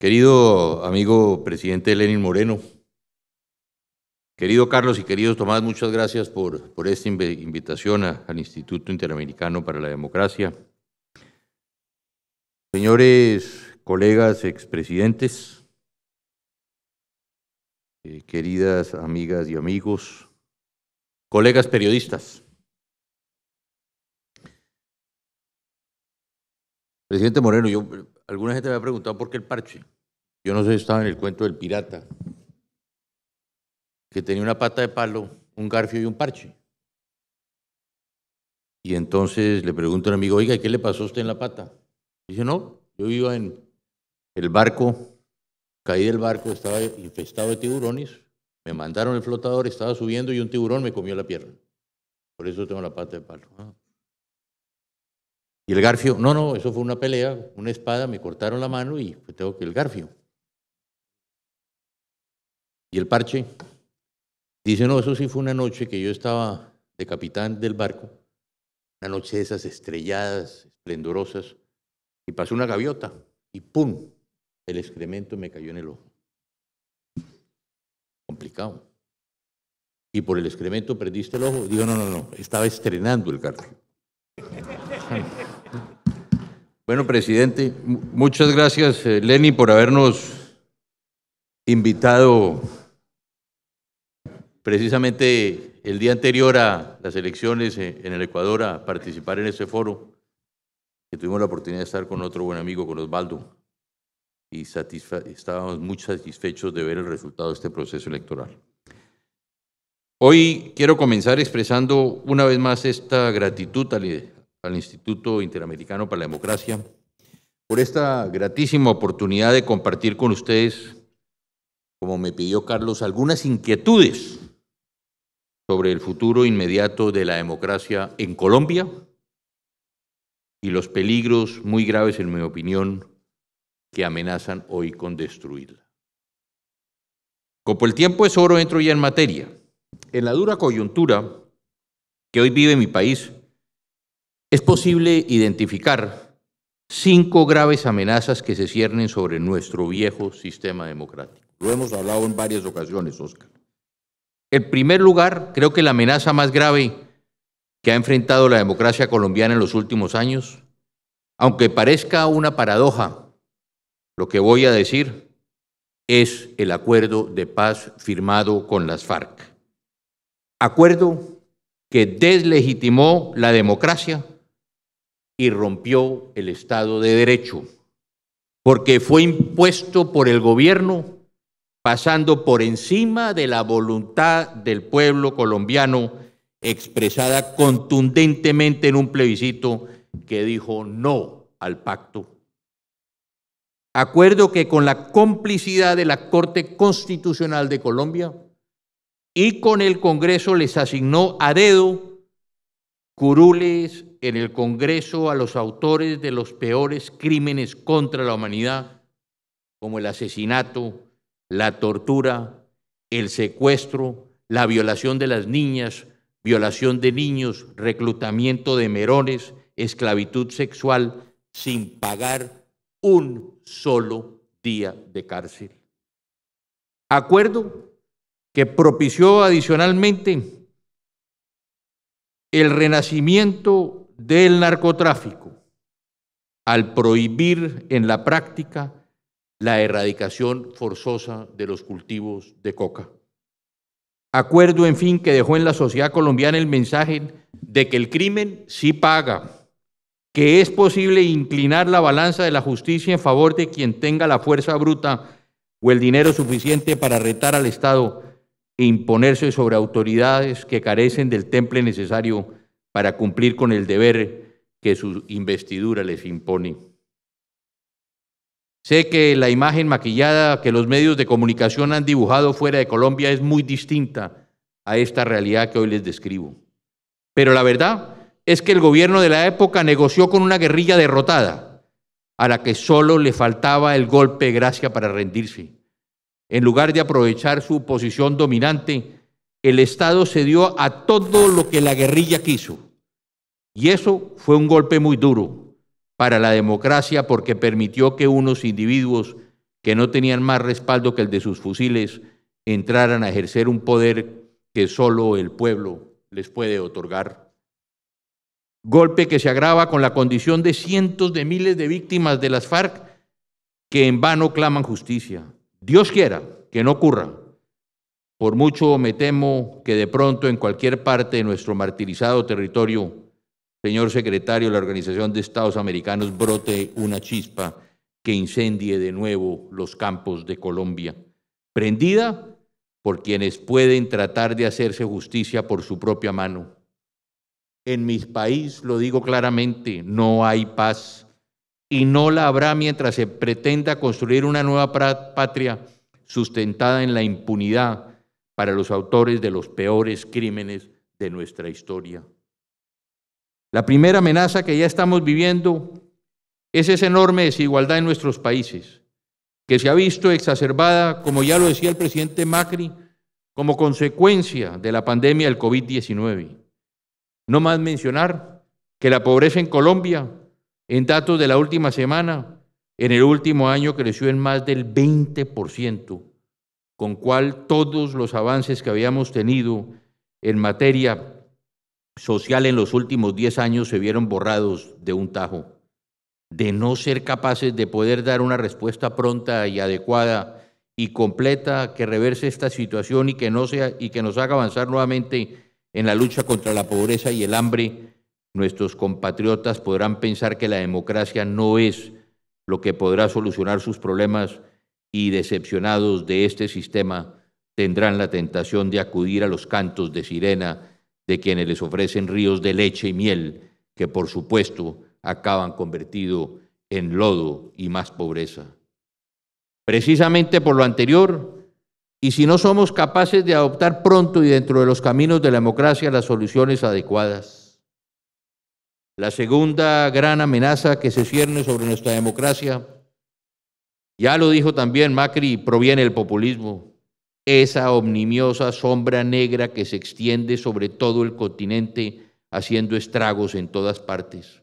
Querido amigo presidente Lenín Moreno, querido Carlos y querido Tomás, muchas gracias por esta invitación al Instituto Interamericano para la Democracia. Señores, colegas, expresidentes, queridas amigas y amigos, colegas periodistas. Presidente Moreno, alguna gente me ha preguntado por qué el parche. Yo no sé si estaba en el cuento del pirata, que tenía una pata de palo, un garfio y un parche. Y entonces le pregunto a un amigo, oiga, ¿qué le pasó a usted en la pata? Dice, no, yo iba en el barco, caí del barco, estaba infestado de tiburones, me mandaron el flotador, estaba subiendo y un tiburón me comió la pierna. Por eso tengo la pata de palo. Y el garfio, no, eso fue una pelea, una espada, me cortaron la mano y pues tengo que el garfio. Y el parche, dice, no, eso sí fue una noche que yo estaba de capitán del barco, una noche de esas estrelladas, esplendorosas, y pasó una gaviota y ¡pum! El excremento me cayó en el ojo. Complicado. Y por el excremento perdiste el ojo. Digo, no, estaba estrenando el garfio. Bueno, presidente, muchas gracias, Lenín, por habernos invitado precisamente el día anterior a las elecciones en el Ecuador a participar en este foro, que tuvimos la oportunidad de estar con otro buen amigo, con Osvaldo, y estábamos muy satisfechos de ver el resultado de este proceso electoral. Hoy quiero comenzar expresando una vez más esta gratitud al Instituto Interamericano para la Democracia por esta gratísima oportunidad de compartir con ustedes, como me pidió Carlos, algunas inquietudes sobre el futuro inmediato de la democracia en Colombia y los peligros muy graves, en mi opinión, que amenazan hoy con destruirla. Como el tiempo es oro, entro ya en materia. En la dura coyuntura que hoy vive mi país, es posible identificar 5 graves amenazas que se ciernen sobre nuestro viejo sistema democrático. Lo hemos hablado en varias ocasiones, Óscar. En primer lugar, creo que la amenaza más grave que ha enfrentado la democracia colombiana en los últimos años, aunque parezca una paradoja lo que voy a decir, es el acuerdo de paz firmado con las FARC. Acuerdo que deslegitimó la democracia y rompió el Estado de Derecho, porque fue impuesto por el gobierno pasando por encima de la voluntad del pueblo colombiano expresada contundentemente en un plebiscito que dijo no al pacto. Acuerdo que con la complicidad de la Corte Constitucional de Colombia y con el Congreso les asignó a dedo curules en el Congreso a los autores de los peores crímenes contra la humanidad, como el asesinato, la tortura, el secuestro, la violación de las niñas, violación de niños, reclutamiento de menores, esclavitud sexual, sin pagar un solo día de cárcel. Acuerdo que propició adicionalmente el renacimiento del narcotráfico al prohibir en la práctica la erradicación forzosa de los cultivos de coca. Acuerdo, en fin, que dejó en la sociedad colombiana el mensaje de que el crimen sí paga, que es posible inclinar la balanza de la justicia en favor de quien tenga la fuerza bruta o el dinero suficiente para retar al Estado e imponerse sobre autoridades que carecen del temple necesario para cumplir con el deber que su investidura les impone. Sé que la imagen maquillada que los medios de comunicación han dibujado fuera de Colombia es muy distinta a esta realidad que hoy les describo. Pero la verdad es que el gobierno de la época negoció con una guerrilla derrotada, a la que solo le faltaba el golpe de gracia para rendirse. En lugar de aprovechar su posición dominante, el Estado cedió a todo lo que la guerrilla quiso. Y eso fue un golpe muy duro para la democracia porque permitió que unos individuos que no tenían más respaldo que el de sus fusiles, entraran a ejercer un poder que solo el pueblo les puede otorgar. Golpe que se agrava con la condición de cientos de miles de víctimas de las FARC que en vano claman justicia. Dios quiera que no ocurra. Por mucho me temo que de pronto en cualquier parte de nuestro martirizado territorio, señor secretario de la Organización de Estados Americanos, brote una chispa que incendie de nuevo los campos de Colombia, prendida por quienes pueden tratar de hacerse justicia por su propia mano. En mi país, lo digo claramente, no hay paz y no la habrá mientras se pretenda construir una nueva patria sustentada en la impunidad para los autores de los peores crímenes de nuestra historia. La primera amenaza que ya estamos viviendo es esa enorme desigualdad en nuestros países, que se ha visto exacerbada, como ya lo decía el presidente Macri, como consecuencia de la pandemia del COVID-19. No más mencionar que la pobreza en Colombia, en datos de la última semana, en el último año creció en más del 20%, con cual todos los avances que habíamos tenido en materia social en los últimos 10 años se vieron borrados de un tajo. De no ser capaces de poder dar una respuesta pronta y adecuada y completa que reverse esta situación y que nos haga avanzar nuevamente en la lucha contra la pobreza y el hambre, nuestros compatriotas podrán pensar que la democracia no es lo que podrá solucionar sus problemas y, decepcionados de este sistema, tendrán la tentación de acudir a los cantos de sirena de quienes les ofrecen ríos de leche y miel, que por supuesto acaban convertido en lodo y más pobreza. Precisamente por lo anterior, y si no somos capaces de adoptar pronto y dentro de los caminos de la democracia las soluciones adecuadas. La segunda gran amenaza que se cierne sobre nuestra democracia, ya lo dijo también Macri, proviene del populismo, esa omnimiosa sombra negra que se extiende sobre todo el continente haciendo estragos en todas partes.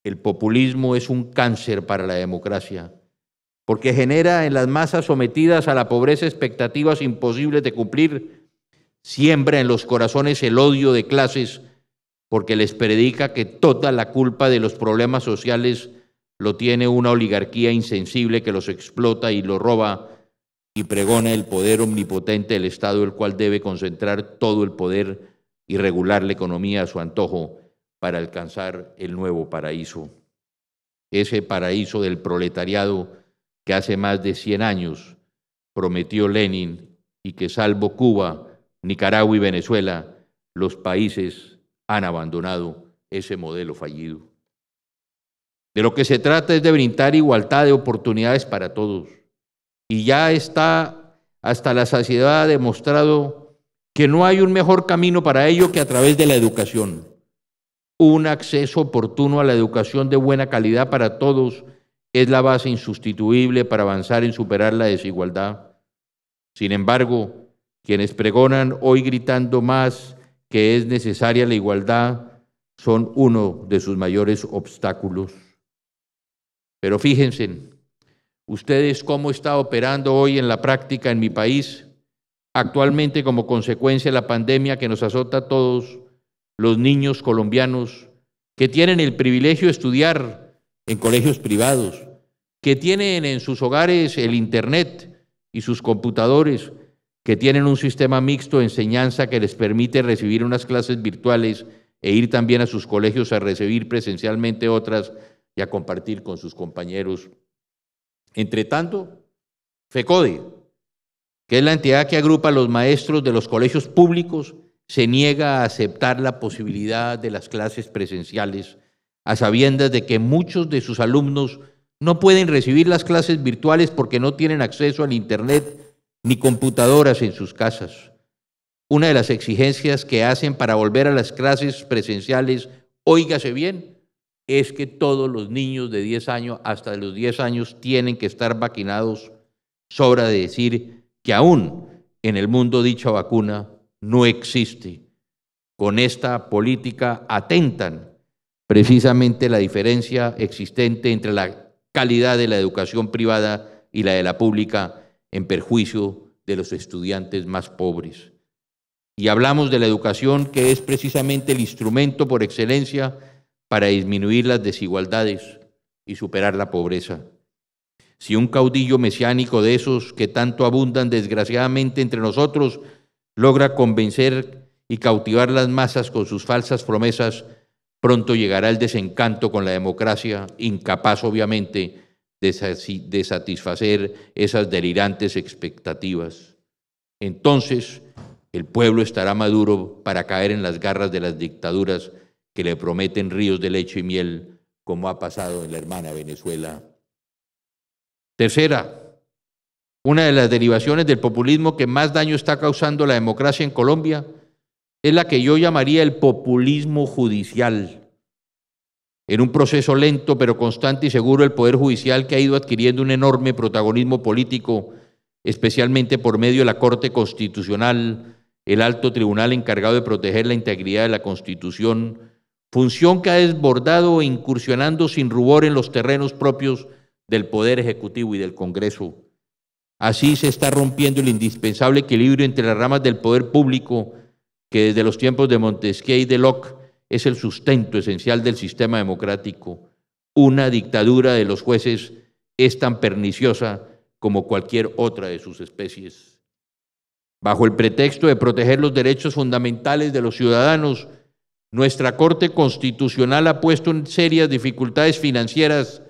El populismo es un cáncer para la democracia, porque genera en las masas sometidas a la pobreza expectativas imposibles de cumplir, siembra en los corazones el odio de clases, porque les predica que toda la culpa de los problemas sociales lo tiene una oligarquía insensible que los explota y los roba, y pregona el poder omnipotente del Estado, el cual debe concentrar todo el poder y regular la economía a su antojo para alcanzar el nuevo paraíso. Ese paraíso del proletariado que hace más de 100 años prometió Lenin y que, salvo Cuba, Nicaragua y Venezuela, los países han abandonado ese modelo fallido. De lo que se trata es de brindar igualdad de oportunidades para todos. Y ya está hasta la saciedad demostrado que no hay un mejor camino para ello que a través de la educación. Un acceso oportuno a la educación de buena calidad para todos es la base insustituible para avanzar en superar la desigualdad. Sin embargo, quienes pregonan hoy gritando más que es necesaria la igualdad son uno de sus mayores obstáculos. Pero fíjense, ustedes cómo está operando hoy en la práctica en mi país, actualmente como consecuencia de la pandemia que nos azota a todos, los niños colombianos que tienen el privilegio de estudiar en colegios privados, que tienen en sus hogares el Internet y sus computadores, que tienen un sistema mixto de enseñanza que les permite recibir unas clases virtuales e ir también a sus colegios a recibir presencialmente otras y a compartir con sus compañeros. Entre tanto, FECODE, que es la entidad que agrupa a los maestros de los colegios públicos, se niega a aceptar la posibilidad de las clases presenciales, a sabiendas de que muchos de sus alumnos no pueden recibir las clases virtuales porque no tienen acceso al Internet ni computadoras en sus casas. Una de las exigencias que hacen para volver a las clases presenciales, óigase bien, es que todos los niños de 10 años, hasta los 10 años, tienen que estar vacunados. Sobra de decir que aún en el mundo dicha vacuna no existe. Con esta política atentan precisamente la diferencia existente entre la calidad de la educación privada y la de la pública en perjuicio de los estudiantes más pobres. Y hablamos de la educación, que es precisamente el instrumento por excelencia para disminuir las desigualdades y superar la pobreza. Si un caudillo mesiánico de esos que tanto abundan desgraciadamente entre nosotros logra convencer y cautivar las masas con sus falsas promesas, pronto llegará el desencanto con la democracia, incapaz obviamente de satisfacer esas delirantes expectativas. Entonces, el pueblo estará maduro para caer en las garras de las dictaduras que le prometen ríos de leche y miel, como ha pasado en la hermana Venezuela. Tercera, una de las derivaciones del populismo que más daño está causando a la democracia en Colombia es la que yo llamaría el populismo judicial. En un proceso lento pero constante y seguro, el Poder Judicial, que ha ido adquiriendo un enorme protagonismo político, especialmente por medio de la Corte Constitucional, el alto tribunal encargado de proteger la integridad de la Constitución, función que ha desbordado e incursionando sin rubor en los terrenos propios del Poder Ejecutivo y del Congreso. Así se está rompiendo el indispensable equilibrio entre las ramas del poder público, que desde los tiempos de Montesquieu y de Locke es el sustento esencial del sistema democrático. Una dictadura de los jueces es tan perniciosa como cualquier otra de sus especies. Bajo el pretexto de proteger los derechos fundamentales de los ciudadanos, nuestra Corte Constitucional ha puesto en serias dificultades financieras,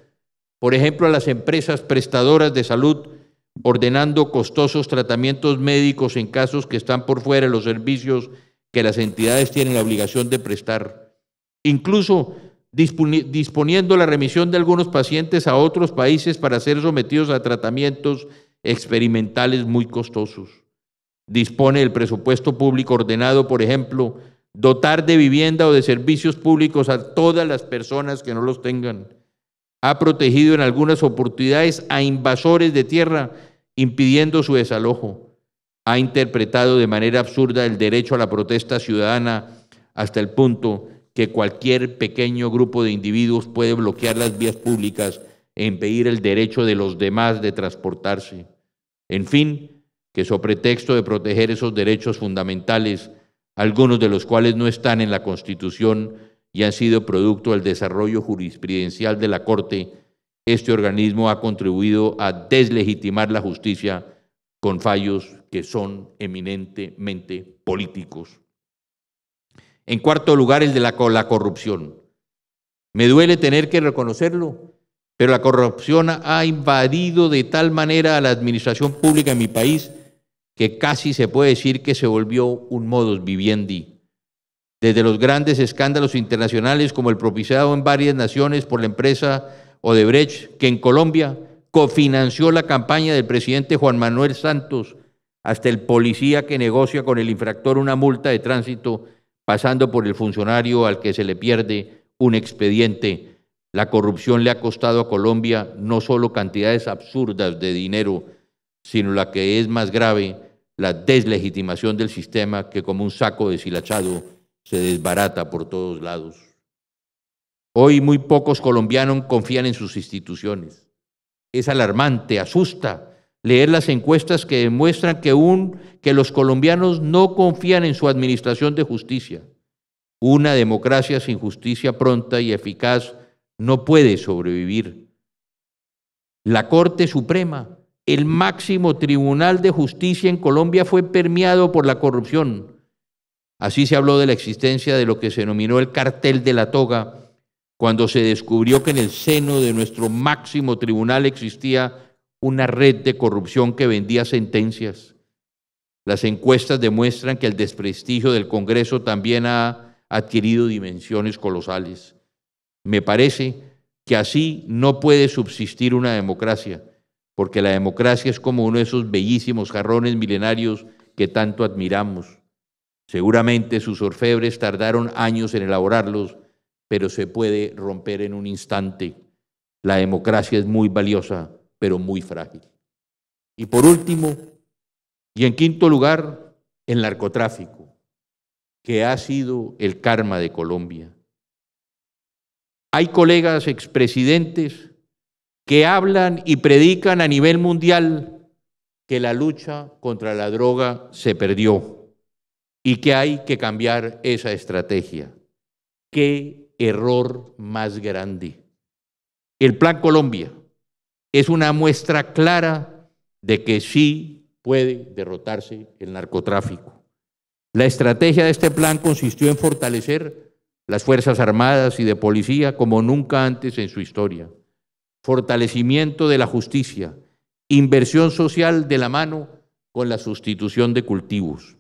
por ejemplo, a las empresas prestadoras de salud, ordenando costosos tratamientos médicos en casos que están por fuera de los servicios que las entidades tienen la obligación de prestar. Incluso disponiendo la remisión de algunos pacientes a otros países para ser sometidos a tratamientos experimentales muy costosos. Dispone del presupuesto público ordenado, por ejemplo, dotar de vivienda o de servicios públicos a todas las personas que no los tengan. Ha protegido en algunas oportunidades a invasores de tierra, impidiendo su desalojo. Ha interpretado de manera absurda el derecho a la protesta ciudadana hasta el punto que cualquier pequeño grupo de individuos puede bloquear las vías públicas e impedir el derecho de los demás de transportarse. En fin, que sobre pretexto de proteger esos derechos fundamentales, algunos de los cuales no están en la Constitución y han sido producto del desarrollo jurisprudencial de la Corte, este organismo ha contribuido a deslegitimar la justicia con fallos que son eminentemente políticos. En cuarto lugar, el de la corrupción. Me duele tener que reconocerlo, pero la corrupción ha invadido de tal manera a la administración pública en mi país que casi se puede decir que se volvió un modus vivendi. Desde los grandes escándalos internacionales como el propiciado en varias naciones por la empresa Odebrecht, que en Colombia cofinanció la campaña del presidente Juan Manuel Santos, hasta el policía que negocia con el infractor una multa de tránsito, pasando por el funcionario al que se le pierde un expediente. La corrupción le ha costado a Colombia no solo cantidades absurdas de dinero, sino la que es más grave, la deslegitimación del sistema que como un saco deshilachado se desbarata por todos lados. Hoy muy pocos colombianos confían en sus instituciones. Es alarmante, asusta leer las encuestas que demuestran que los colombianos no confían en su administración de justicia. Una democracia sin justicia pronta y eficaz no puede sobrevivir. La Corte Suprema, el máximo tribunal de justicia en Colombia, fue permeado por la corrupción. Así se habló de la existencia de lo que se denominó el cartel de la toga, cuando se descubrió que en el seno de nuestro máximo tribunal existía una red de corrupción que vendía sentencias. Las encuestas demuestran que el desprestigio del Congreso también ha adquirido dimensiones colosales. Me parece que así no puede subsistir una democracia, porque la democracia es como uno de esos bellísimos jarrones milenarios que tanto admiramos. Seguramente sus orfebres tardaron años en elaborarlos, pero se puede romper en un instante. La democracia es muy valiosa, pero muy frágil. Y por último, y en quinto lugar, el narcotráfico, que ha sido el karma de Colombia. Hay colegas expresidentes que hablan y predican a nivel mundial que la lucha contra la droga se perdió y que hay que cambiar esa estrategia. ¡Qué error más grande! El Plan Colombia es una muestra clara de que sí puede derrotarse el narcotráfico. La estrategia de este plan consistió en fortalecer las Fuerzas Armadas y de Policía como nunca antes en su historia, fortalecimiento de la justicia, inversión social de la mano con la sustitución de cultivos,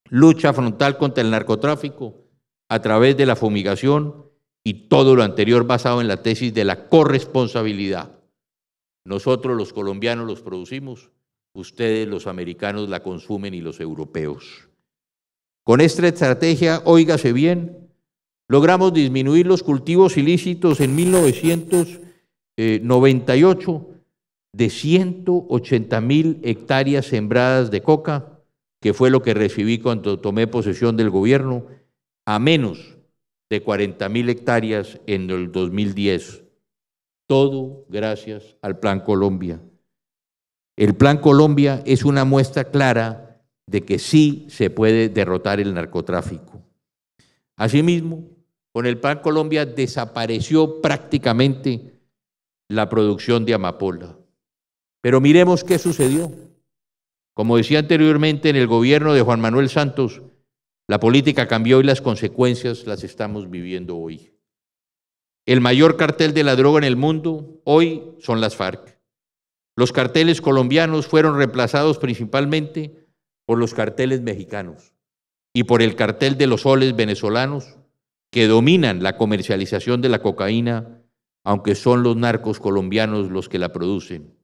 lucha frontal contra el narcotráfico a través de la fumigación y todo lo anterior basado en la tesis de la corresponsabilidad. Nosotros los colombianos los producimos, ustedes los americanos la consumen y los europeos. Con esta estrategia, óigase bien, logramos disminuir los cultivos ilícitos en 1998 de 180.000 hectáreas sembradas de coca, que fue lo que recibí cuando tomé posesión del gobierno, a menos de 40.000 hectáreas en el 2010. Todo gracias al Plan Colombia. El Plan Colombia es una muestra clara de que sí se puede derrotar el narcotráfico. Asimismo, con el Plan Colombia desapareció prácticamente la producción de amapola. Pero miremos qué sucedió. Como decía anteriormente, en el gobierno de Juan Manuel Santos, la política cambió y las consecuencias las estamos viviendo hoy. El mayor cartel de la droga en el mundo hoy son las FARC. Los carteles colombianos fueron reemplazados principalmente por los carteles mexicanos y por el cartel de los soles venezolanos que dominan la comercialización de la cocaína, aunque son los narcos colombianos los que la producen.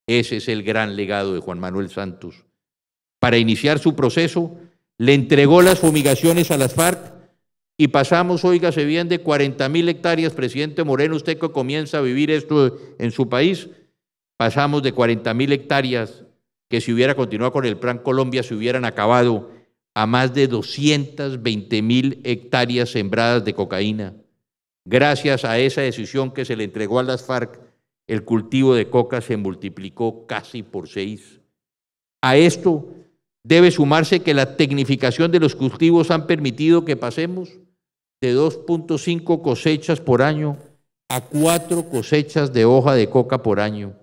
Ese es el gran legado de Juan Manuel Santos. Para iniciar su proceso, le entregó las fumigaciones a las FARC y pasamos, óigase bien, de 40.000 hectáreas, presidente Moreno, usted que comienza a vivir esto en su país, pasamos de 40.000 hectáreas que si hubiera continuado con el Plan Colombia se hubieran acabado a más de 220.000 hectáreas sembradas de cocaína. Gracias a esa decisión que se le entregó a las FARC, el cultivo de coca se multiplicó casi por 6. A esto debe sumarse que la tecnificación de los cultivos han permitido que pasemos de 2.5 cosechas por año a 4 cosechas de hoja de coca por año.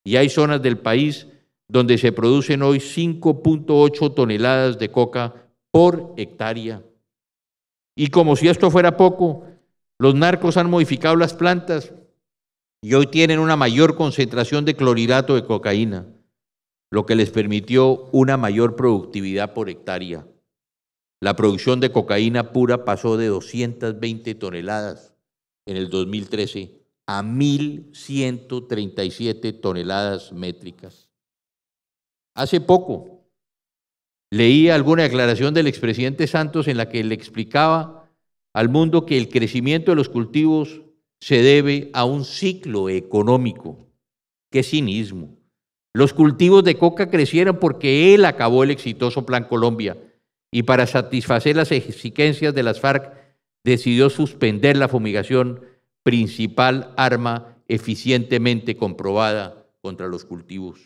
Y hay zonas del país donde se producen hoy 5.8 toneladas de coca por hectárea. Y como si esto fuera poco, los narcos han modificado las plantas y hoy tienen una mayor concentración de clorhidrato de cocaína, lo que les permitió una mayor productividad por hectárea. La producción de cocaína pura pasó de 220 toneladas en el 2013 a 1.137 toneladas métricas. Hace poco leí alguna declaración del expresidente Santos en la que le explicaba al mundo que el crecimiento de los cultivos se debe a un ciclo económico. ¡Qué cinismo! Los cultivos de coca crecieron porque él acabó el exitoso Plan Colombia y para satisfacer las exigencias de las FARC decidió suspender la fumigación, principal arma eficientemente comprobada contra los cultivos.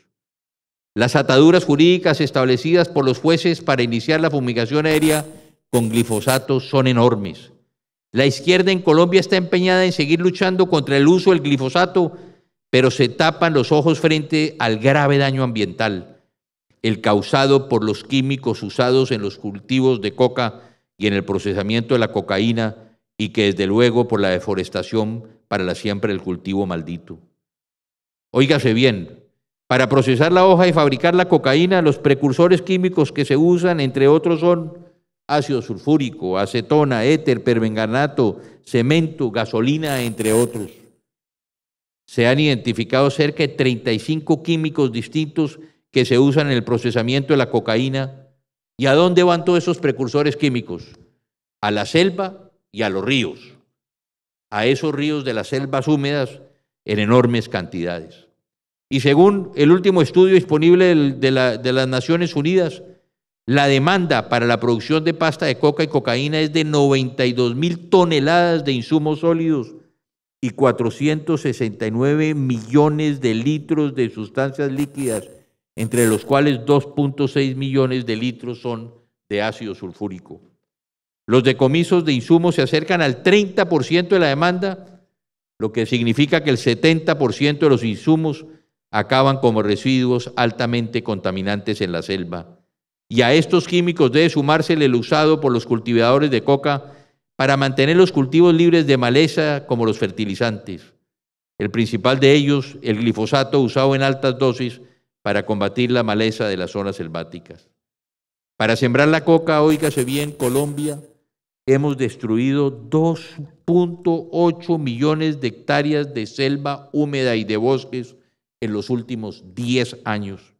Las ataduras jurídicas establecidas por los jueces para iniciar la fumigación aérea con glifosato son enormes. La izquierda en Colombia está empeñada en seguir luchando contra el uso del glifosato, pero se tapan los ojos frente al grave daño ambiental, el causado por los químicos usados en los cultivos de coca y en el procesamiento de la cocaína, y que desde luego por la deforestación para la siembra del cultivo maldito. Óigase bien, para procesar la hoja y fabricar la cocaína, los precursores químicos que se usan, entre otros, son ácido sulfúrico, acetona, éter, permanganato, cemento, gasolina, entre otros. Se han identificado cerca de 35 químicos distintos que se usan en el procesamiento de la cocaína. ¿Y a dónde van todos esos precursores químicos? A la selva y a los ríos. A esos ríos de las selvas húmedas en enormes cantidades. Y según el último estudio disponible de las Naciones Unidas, la demanda para la producción de pasta de coca y cocaína es de 92.000 toneladas de insumos sólidos y 469 millones de litros de sustancias líquidas, entre los cuales 2.6 millones de litros son de ácido sulfúrico. Los decomisos de insumos se acercan al 30% de la demanda, lo que significa que el 70% de los insumos acaban como residuos altamente contaminantes en la selva. Y a estos químicos debe sumársele el usado por los cultivadores de coca para mantener los cultivos libres de maleza, como los fertilizantes. El principal de ellos, el glifosato, usado en altas dosis para combatir la maleza de las zonas selváticas. Para sembrar la coca, óigase bien, Colombia, hemos destruido 2.8 millones de hectáreas de selva húmeda y de bosques en los últimos 10 años.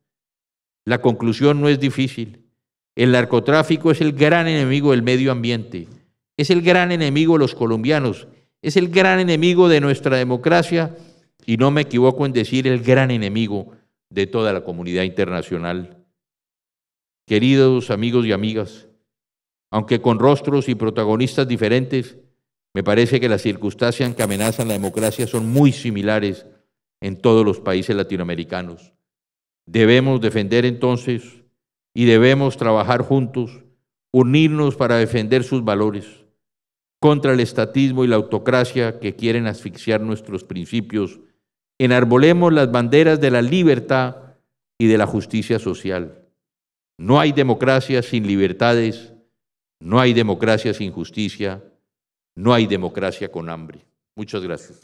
La conclusión no es difícil. El narcotráfico es el gran enemigo del medio ambiente, es el gran enemigo de los colombianos, es el gran enemigo de nuestra democracia y no me equivoco en decir el gran enemigo de toda la comunidad internacional. Queridos amigos y amigas, aunque con rostros y protagonistas diferentes, me parece que las circunstancias que amenazan la democracia son muy similares en todos los países latinoamericanos. Debemos defender entonces y debemos trabajar juntos, unirnos para defender sus valores contra el estatismo y la autocracia que quieren asfixiar nuestros principios. Enarbolemos las banderas de la libertad y de la justicia social. No hay democracia sin libertades, no hay democracia sin justicia, no hay democracia con hambre. Muchas gracias.